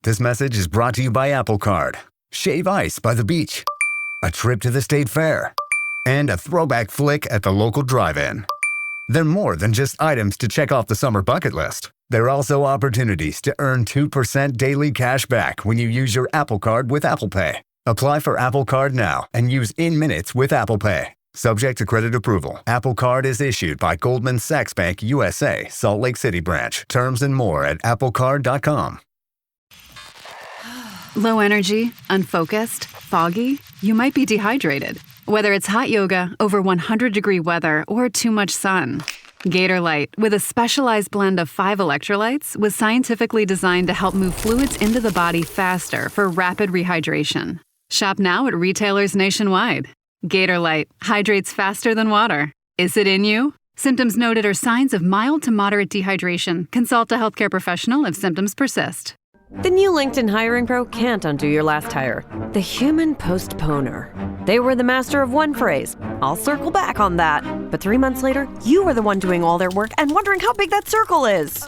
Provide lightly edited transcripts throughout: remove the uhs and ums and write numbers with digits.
This message is brought to you by Apple Card. Shave ice by the beach. A trip to the state fair. And a throwback flick at the local drive-in. They're more than just items to check off the summer bucket list. They're also opportunities to earn 2% daily cash back when you use your Apple Card with Apple Pay. Apply for Apple Card now and use in minutes with Apple Pay. Subject to credit approval. Apple Card is issued by Goldman Sachs Bank USA, Salt Lake City branch. Terms and more at applecard.com. Low energy, unfocused, foggy? You might be dehydrated. Whether it's hot yoga, over 100-degree weather, or too much sun. Gator Light, with a specialized blend of 5 electrolytes, was scientifically designed to help move fluids into the body faster for rapid rehydration. Shop now at retailers nationwide. Gator Light hydrates faster than water. Is it in you? Symptoms noted are signs of mild to moderate dehydration. Consult a healthcare professional if symptoms persist. The new LinkedIn Hiring Pro can't undo your last hire. The human postponer. They were the master of one phrase. I'll circle back on that. But 3 months later, you are the one doing all their work and wondering how big that circle is.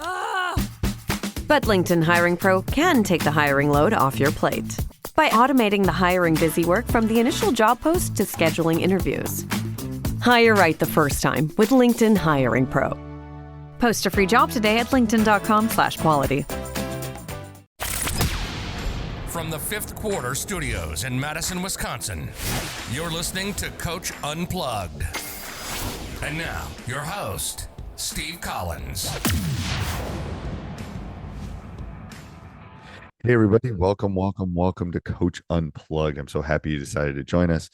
But LinkedIn Hiring Pro can take the hiring load off your plate by automating the hiring busy work from the initial job post to scheduling interviews. Hire right the first time with LinkedIn Hiring Pro. Post a free job today at linkedin.com/quality. From the Fifth Quarter Studios in Madison, Wisconsin, you're listening to Coach Unplugged. And now, your host, Steve Collins. Hey everybody, welcome to Coach Unplugged. I'm so happy you decided to join us.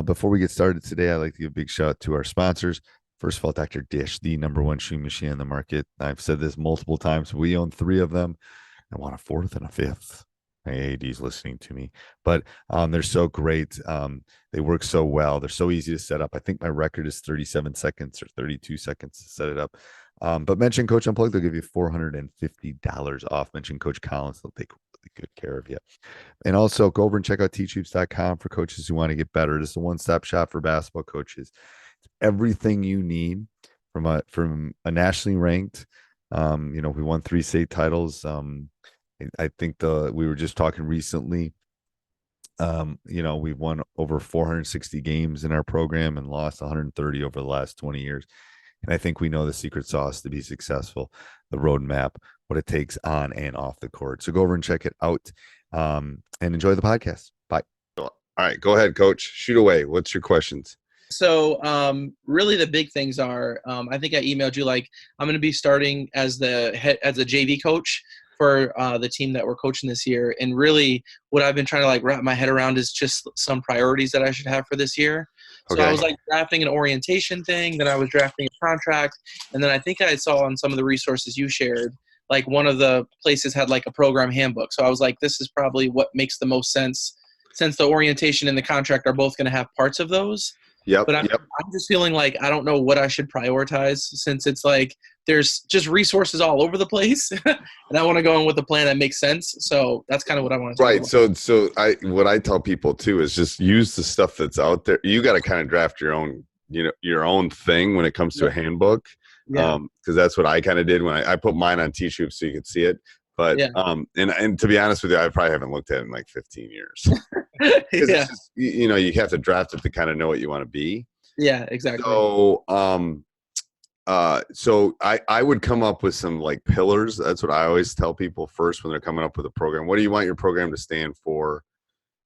Before we get started today, I'd like to give a big shout out to our sponsors. First of all, Dr. Dish, the #1 shoe machine on the market. I've said this multiple times. We own 3 of them. I want a 4th and a 5th. My AD's listening to me, but they're so great. They work so well. They're so easy to set up. I think my record is 37 seconds or 32 seconds to set it up. But mention Coach Unplugged, they'll give you $450 off. Mention Coach Collins, they'll take really good care of you. And also go over and check out teachhoops.com for coaches who want to get better. It's a one-stop shop for basketball coaches. It's everything you need from a nationally ranked. We won 3 state titles. I think we were just talking recently. We've won over 460 games in our program and lost 130 over the last 20 years. And I think we know the secret sauce to be successful, the roadmap, what it takes on and off the court. So go over and check it out and enjoy the podcast. Bye. All right, go ahead, Coach. Shoot away. What's your questions? So really the big things are, I think I emailed you, I'm going to be starting as a JV coach for the team that we're coaching this year. And really what I've been trying to wrap my head around is just some priorities that I should have for this year. So I was drafting an orientation thing, then I was drafting a contract. And then I think I saw on some of the resources you shared, one of the places had a program handbook. So I was like, this is probably what makes the most sense since the orientation and the contract are both going to have parts of those. Yep. But I'm just feeling like I don't know what I should prioritize since it's there's just resources all over the place, and I want to go in with a plan that makes sense. So that's kind of what I want to talk about. So what I tell people too is just use the stuff that's out there. You got to kind of draft your own thing when it comes to a handbook. Yeah. Because that's what I kind of did when I put mine on T-Shoots so you could see it. But and to be honest with you, I probably haven't looked at it in 15 years. It's just, you have to draft it to kind of know what you want to be. Yeah, exactly. So I would come up with some pillars. That's what I always tell people first when they're coming up with a program. What do you want your program to stand for?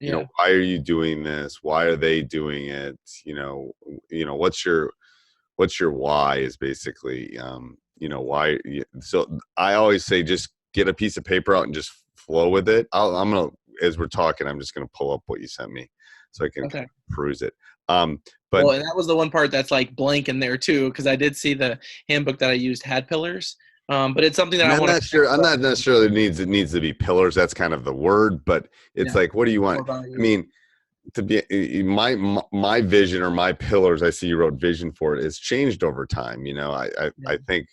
Yeah. Why are you doing this? Why are they doing it? What's your why is basically, why. So I always say, just get a piece of paper out and just flow with it. As we're talking, I'm just going to pull up what you sent me so I can peruse it. And that was the one part that's blank in there too, because I did see the handbook that I used had pillars. But it's something that I'm not necessarily needs to be pillars. That's kind of the word, but it's what do you want? I mean, to be my vision or my pillars, I see you wrote vision for it. It's changed over time. I think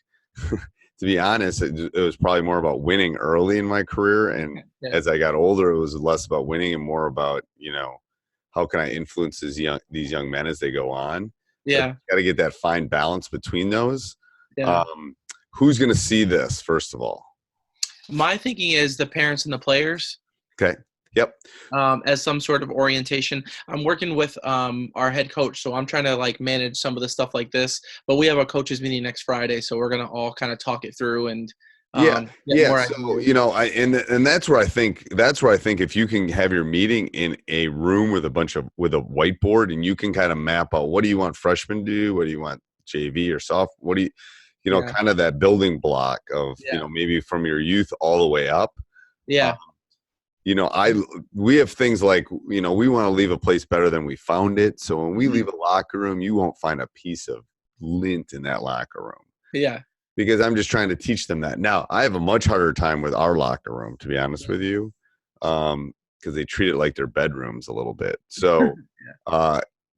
to be honest, it was probably more about winning early in my career. And as I got older, it was less about winning and more about, how can I influence these young men as they go on? Yeah. So got to get that fine balance between those. Yeah. Who's going to see this, first of all? My thinking is the parents and the players. Okay. Yep. As some sort of orientation. I'm working with our head coach, so I'm trying to like manage some of the stuff like this. But we have a coaches meeting next Friday, so we're gonna all kind of talk it through and get more So ideas. and that's where I think if you can have your meeting in a room with a whiteboard, and you can kind of map out what do you want freshmen to do, what do you want JV or soft, what do you Yeah. kind of that building block of maybe from your youth all the way up. Yeah. We have things like, we want to leave a place better than we found it. So when we Mhm. leave a locker room, you won't find a piece of lint in that locker room. Yeah. Because I'm just trying to teach them that. Now, I have a much harder time with our locker room, to be honest with you, because they treat it like their bedrooms a little bit. So,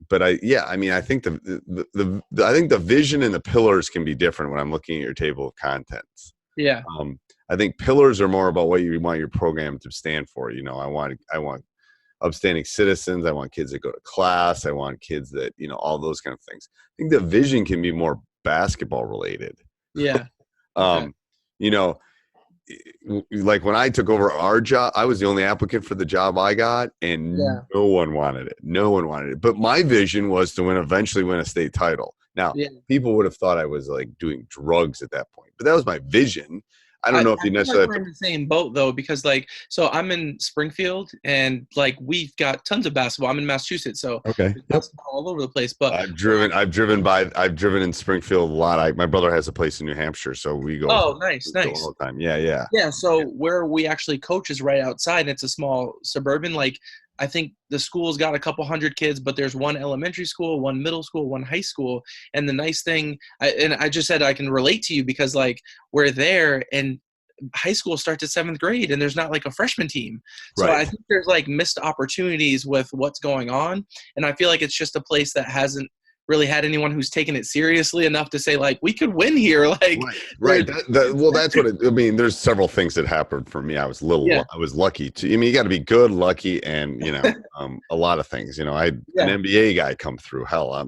but I think I think the vision and the pillars can be different when I'm looking at your table of contents. Yeah. I think pillars are more about what you want your program to stand for. I want upstanding citizens. I want kids that go to class. I want kids that, all those kind of things. I think the vision can be more basketball related. Yeah. Okay. Like when I took over our job, I was the only applicant for the job I got, and no one wanted it. No one wanted it. But my vision was to eventually win a state title. Now, people would have thought I was like doing drugs at that point, but that was my vision. I don't know if you necessarily. We're in the same boat though, because so I'm in Springfield, and like we've got tons of basketball. I'm in Massachusetts, so basketball all over the place. But I've driven in Springfield a lot. My brother has a place in New Hampshire, so we go. Oh, nice. All the time. Yeah. So where we actually coach is right outside, and it's a small suburban. Like I think the school's got a couple hundred kids, but there's one elementary school, one middle school, one high school. And the nice thing, I just said I can relate to you because like we're there, and high school starts at 7th grade, and there's not like a freshman team. So I think there's like missed opportunities with what's going on. And I feel like it's just a place that hasn't really had anyone who's taken it seriously enough to say like we could win here. Like right. That's what there's several things that happened for me. I was I was lucky to. You got to be good, lucky, and a lot of things. I had an NBA guy come through. Hell,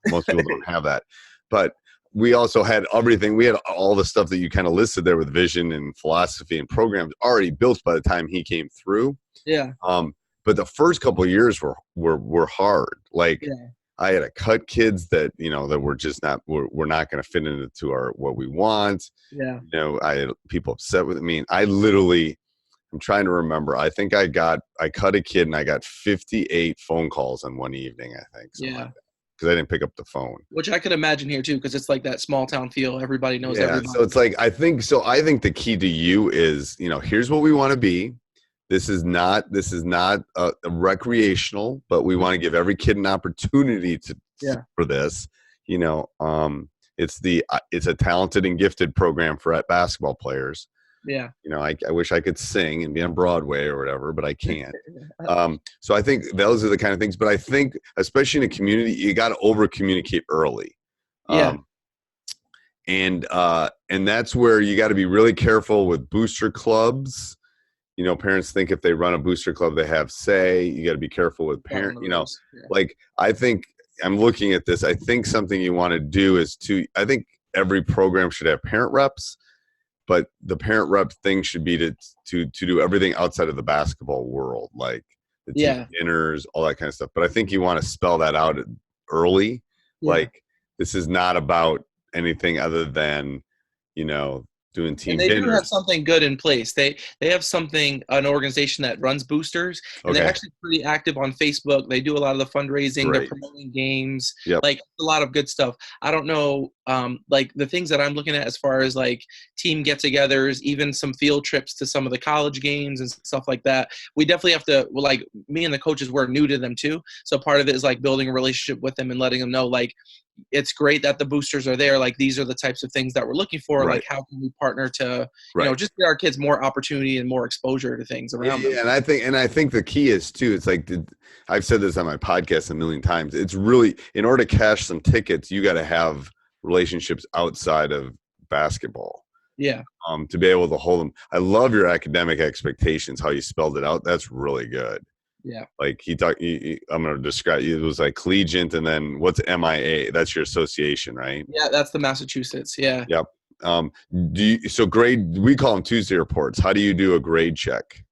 most people don't have that, but we also had everything. We had all the stuff that you kind of listed there with vision and philosophy and programs already built by the time he came through. Yeah. But the first couple of years were hard. Like. Yeah. I had to cut kids that, that were just we're not going to fit into what we want. Yeah. I had people upset with me. I'm trying to remember. I think I cut a kid and I got 58 phone calls in one evening, I think. Like because I didn't pick up the phone. Which I could imagine here too, because it's like that small town feel. Everybody knows everybody. So it's like, I think the key to you is, here's what we want to be. This is not a recreational, but we want to give every kid an opportunity for this. It's a talented and gifted program for basketball players. Yeah. I wish I could sing and be on Broadway or whatever, but I can't. So I think those are the kind of things. But I think, especially in a community, you got to over communicate early. And that's where you got to be really careful with booster clubs. Parents think if they run a booster club, they have say. You got to be careful with parents. Like I think I'm looking at this. I think something you want to do is I think every program should have parent reps, but the parent rep thing should be to do everything outside of the basketball world, like the team dinners, all that kind of stuff. But I think you want to spell that out early. Yeah. Like this is not about anything other than, doing team and they dinners. Do have something good in place. They have an organization that runs boosters, and they're actually pretty active on Facebook. They do a lot of the fundraising. Great. They're promoting games, like a lot of good stuff. I don't know, like the things that I'm looking at as far as like team get-togethers, even some field trips to some of the college games and stuff like that. We definitely have to, like me and the coaches, we're new to them too. So part of it is like building a relationship with them and letting them know like, it's great that the boosters are there. Like these are the types of things that we're looking for. Right. Like how can we partner to, just get our kids more opportunity and more exposure to things around them. And I think the key is too, it's like, I've said this on my podcast a million times. It's really, in order to cash some tickets, you got to have relationships outside of basketball. Yeah. To be able to hold them. I love your academic expectations, how you spelled it out. That's really good. Yeah. Like I'm going to describe it was like collegiate, and then what's MIA? That's your association, right? Yeah, that's the Massachusetts. Yeah. Yep. So grade, we call them Tuesday reports. How do you do a grade check?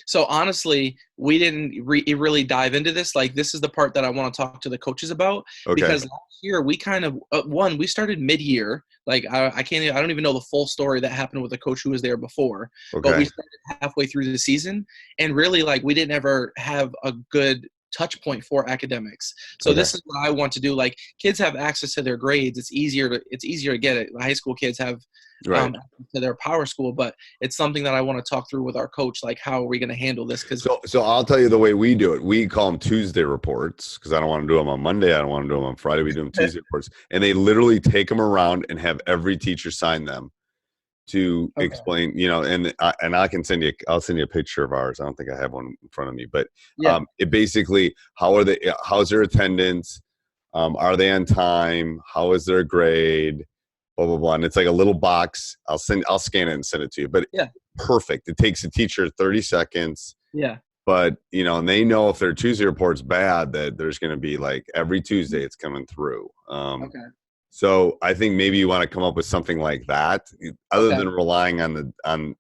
So honestly, we didn't really dive into this. Like, this is the part that I want to talk to the coaches about, Okay. because last year we kind of we started mid-year. Like, I don't even know the full story that happened with the coach who was there before. Okay. But we started halfway through the season, and really, like, we didn't ever have a good touch point for academics. So Okay. this is what I want to do. Like, kids have access to their grades. It's easier to get it. High school kids have Right. to their power school, but it's something that I want to talk through with our coach. Like, how are we going to handle this? Because So I'll tell you the way we do it. We call them Tuesday reports because I don't want to do them on Monday. I don't want to do them on Friday. We do them Tuesday reports, and they literally take them around and have every teacher sign them to explain. And I can send you. I'll send you a picture of ours. I don't think I have one in front of me, but it basically how's their attendance? Are they on time? How is their grade? Blah blah blah. And it's like a little box. I'll scan it and send it to you. But perfect. It takes a teacher 30 seconds. Yeah. But and they know if their Tuesday report's bad, that there's going to be like every Tuesday it's coming through. So I think maybe you want to come up with something like that, other than relying on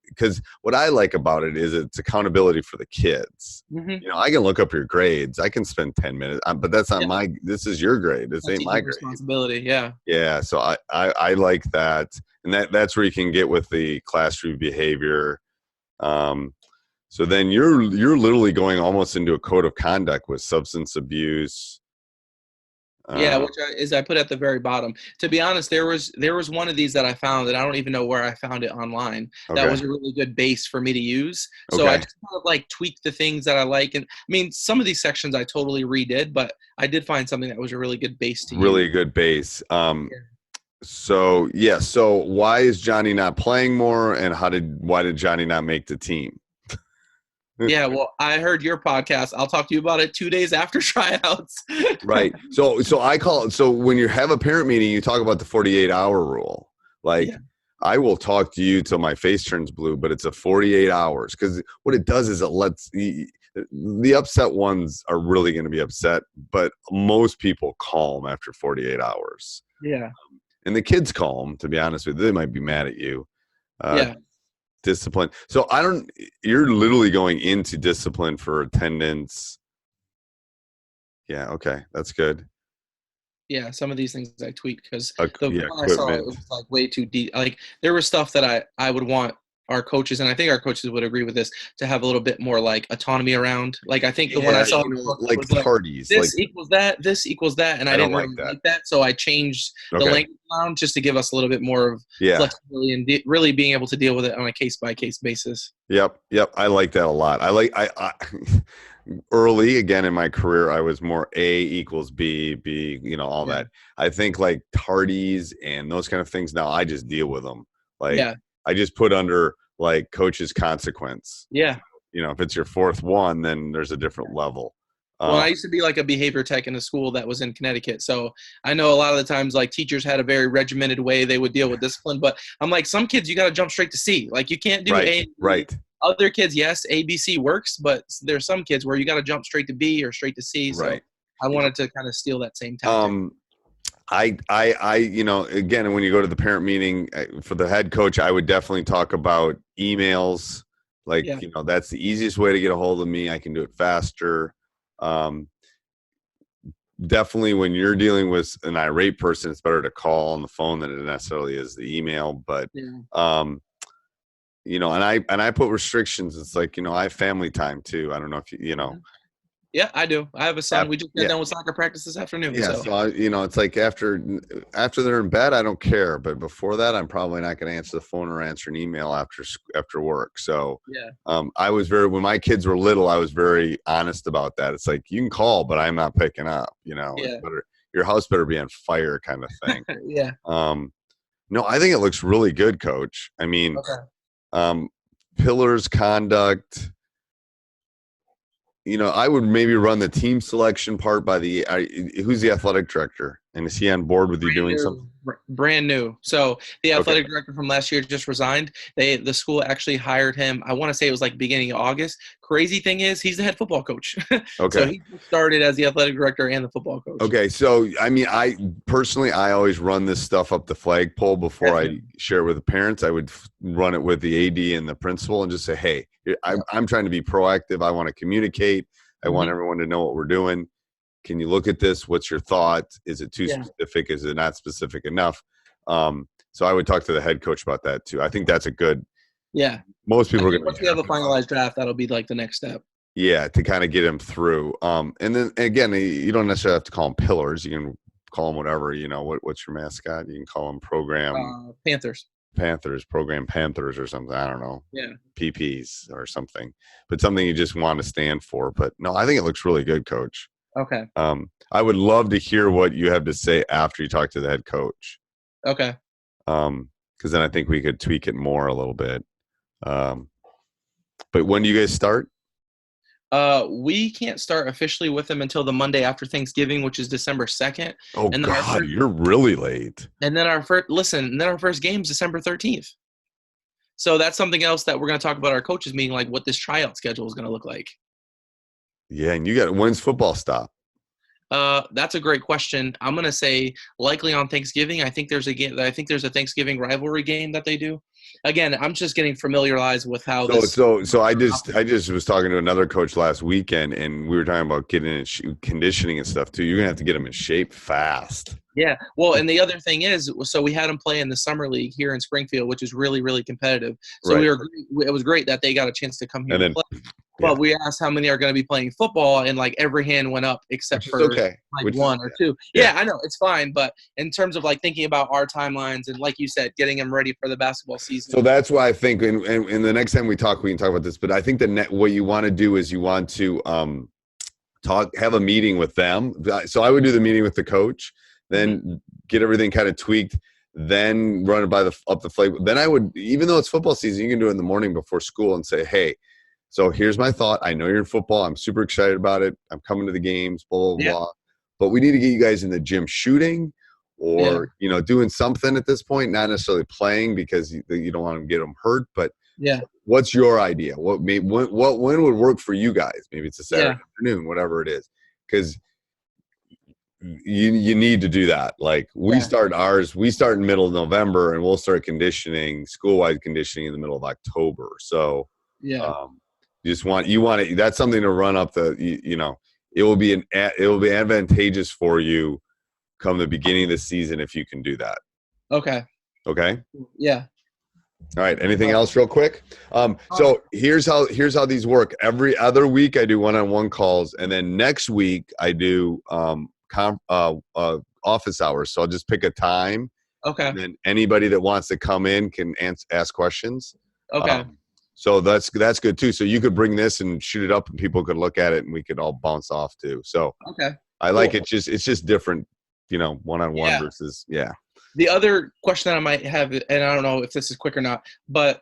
because what I like about it is it's accountability for the kids. Mm-hmm. I can look up your grades. I can spend 10 minutes, but that's not this is your grade. This ain't my grade. Responsibility. Yeah. Yeah. So I like that. And that's where you can get with the classroom behavior. So then you're literally going almost into a code of conduct with substance abuse. Which I put at the very bottom. To be honest, there was one of these that I found that I don't even know where I found it online. That was a really good base for me to use. So I just kind of like tweaked the things that I like. And I mean, some of these sections I totally redid, but I did find something that was a really good base to use. Really good base. So why is Johnny not playing more, and why did Johnny not make the team? Yeah, well, I heard your podcast. I'll talk to you about it 2 days after tryouts. Right. So I call it. So when you have a parent meeting, you talk about the 48-hour rule. Like, I will talk to you till my face turns blue, but it's a 48 hours because what it does is it lets the upset ones are really going to be upset, but most people calm after 48 hours. Yeah. And the kids calm, to be honest with you. They might be mad at you. Discipline. So you're literally going into discipline for attendance. Yeah. Okay. That's good. Yeah. Some of these things I tweaked because the one I saw, it was like way too deep. Like, there was stuff that I would want our coaches, and I think our coaches would agree with this, to have a little bit more like autonomy around. Like, I think the one I saw like parties, this equals that, this equals that, and I didn't really like that. So I changed the language around just to give us a little bit more of flexibility and really being able to deal with it on a case by case basis. Yep. I like that a lot. I early again in my career, I was more A equals B, all that. I think like tardies and those kind of things. Now I just deal with them. Like, I just put under like coach's consequence. Yeah. If it's your fourth one, then there's a different level. Well, I used to be like a behavior tech in a school that was in Connecticut. So I know a lot of the times like teachers had a very regimented way they would deal with discipline, but I'm like, some kids, you got to jump straight to C. Like, you can't do A. Right. Other kids, yes, A, B, C works, but there's some kids where you got to jump straight to B or straight to C. So I wanted to kind of steal that same tactic. I again, when you go to the parent meeting for the head coach, I would definitely talk about emails. Like, that's the easiest way to get a hold of me. I can do it faster. Definitely when you're dealing with an irate person, it's better to call on the phone than it necessarily is the email. But, and I put restrictions. It's like, I have family time too. I don't know if Yeah, I do. I have a son. We just got done with soccer practice this afternoon. Yeah, so it's like after they're in bed, I don't care. But before that, I'm probably not going to answer the phone or answer an email after work. So I was when my kids were little, I was very honest about that. It's like, you can call, but I'm not picking up. Your house better be on fire, kind of thing. No, I think it looks really good, Coach. I mean, pillars, conduct. I would maybe run the team selection part by who's the athletic director, and is he on board with you doing something? Brand new. So the athletic director from last year just resigned. The school actually hired him. I want to say it was like beginning of August. Crazy thing is he's the head football coach. Okay. So he started as the athletic director and the football coach. Okay. So, I mean, I always run this stuff up the flagpole before I share it with the parents. I would run it with the AD and the principal and just say, hey, I'm trying to be proactive. I want to communicate. I want everyone to know what we're doing. Can you look at this? What's your thought? Is it too specific? Is it not specific enough? So I would talk to the head coach about that too. I think that's a good. Yeah. Most people are going to. Once we have a finalized draft, that'll be like the next step. Yeah, to kind of get him through. And then again, you don't necessarily have to call them pillars. You can call them whatever. You know, what's your mascot? You can call them program Panthers, program Panthers or something. I don't know. Yeah. PPs or something, but something you just want to stand for. But no, I think it looks really good, Coach. Okay. I would love to hear what you have to say after you talk to the head coach. Okay. Because then I think we could tweak it more a little bit. But when do you guys start? We can't start officially with them until the Monday after Thanksgiving, which is December 2nd. Oh, and God, you're really late. And then our first game is December 13th. So that's something else that we're going to talk about our coaches meeting, like what this tryout schedule is going to look like. Yeah, and when's football stop? That's a great question. I'm gonna say likely on Thanksgiving. I think there's a Thanksgiving rivalry game that they do. Again, I'm just getting familiarized with how this. So I just was talking to another coach last weekend, and we were talking about getting in conditioning and stuff too. You're gonna have to get them in shape fast. Yeah. Well, and the other thing is, so we had them play in the summer league here in Springfield, which is really, really competitive. So it was great that they got a chance to come here and play. But we asked how many are going to be playing football, and like every hand went up except for one or two. Yeah, I know it's fine, but in terms of like thinking about our timelines and like you said, getting them ready for the basketball season. So that's why I think, and the next time we can talk about this. But I think what you want to do is you want to have a meeting with them. So I would do the meeting with the coach, then get everything kind of tweaked, then run it up the flag. Then I would, even though it's football season, you can do it in the morning before school and say, hey. So here's my thought. I know you're in football. I'm super excited about it. I'm coming to the games, blah, blah, blah. But we need to get you guys in the gym shooting or, doing something at this point, not necessarily playing because you don't want to get them hurt. But what's your idea? When would work for you guys? Maybe it's a Saturday afternoon, whatever it is. Because you need to do that. Like we start in middle of November and we'll start school-wide conditioning in the middle of October. So you want it. That's something to run up it will be advantageous for you come the beginning of the season if you can do that. Okay. Yeah. All right. Anything else real quick? So here's how these work. Every other week I do one-on-one calls, and then next week I do office hours. So I'll just pick a time. Okay. And then anybody that wants to come in can ask questions. Okay. So that's good too. So you could bring this and shoot it up and people could look at it and we could all bounce off too. So I like it. It's just different, one-on-one versus. The other question that I might have, and I don't know if this is quick or not, but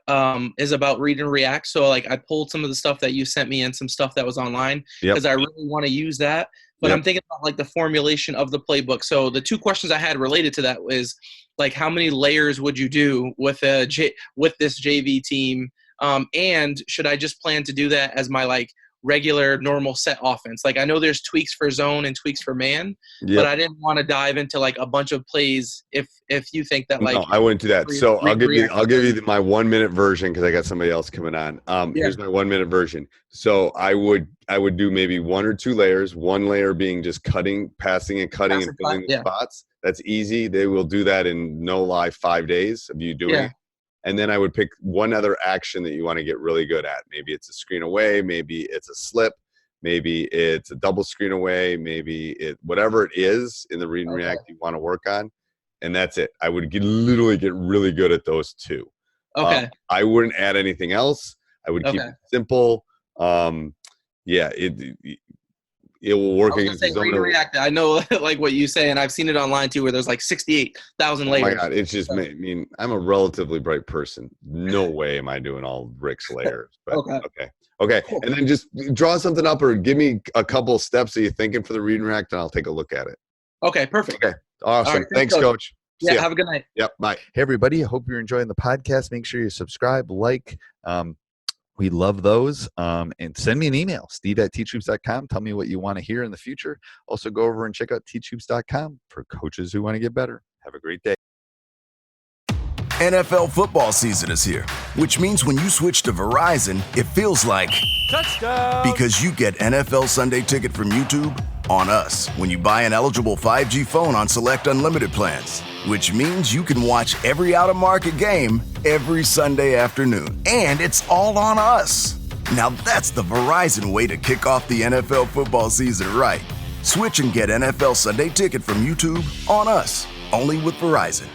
is about read and react. So like I pulled some of the stuff that you sent me and some stuff that was online because I really want to use that. But I'm thinking about like the formulation of the playbook. So the two questions I had related to that was like, how many layers would you do with this JV team? And should I just plan to do that as my like regular normal set offense? Like I know there's tweaks for zone and tweaks for man, but I didn't want to dive into like a bunch of plays if you think that like. No, I wouldn't do that. So I'll give you my 1 minute version because I got somebody else coming on. Here's my 1 minute version. So I would do maybe one or two layers. One layer being just cutting, passing and cutting and filling the spots. That's easy. They will do that in 5 days of you doing it. And then I would pick one other action that you want to get really good at. Maybe it's a screen away. Maybe it's a slip. Maybe it's a double screen away. Maybe whatever it is in the read and react you want to work on. And that's it. I would literally get really good at those two. Okay. I wouldn't add anything else. I would keep it simple. It will work against the zone. React. I know like what you say, and I've seen it online too, where there's like 68,000 layers. Oh my God, it's just I'm a relatively bright person. No way am I doing all Rick's layers. But okay. Cool. And then just draw something up or give me a couple of steps that you're thinking for the read and react, and I'll take a look at it. Okay, perfect. Okay, awesome. Right, thanks, Coach. Yeah, have a good night. Yep, bye. Hey, everybody. I hope you're enjoying the podcast. Make sure you subscribe, like. We love those. And send me an email, steve@teachhoops.com. Tell me what you want to hear in the future. Also, go over and check out teachhoops.com for coaches who want to get better. Have a great day. NFL football season is here, which means when you switch to Verizon, it feels like touchdown, because you get NFL Sunday Ticket from YouTube on us when you buy an eligible 5G phone on select unlimited plans, which means you can watch every out-of-market game every Sunday afternoon, and it's all on us. Now that's the Verizon way to kick off the NFL football season right. Switch and get NFL Sunday Ticket from YouTube on us, only with Verizon.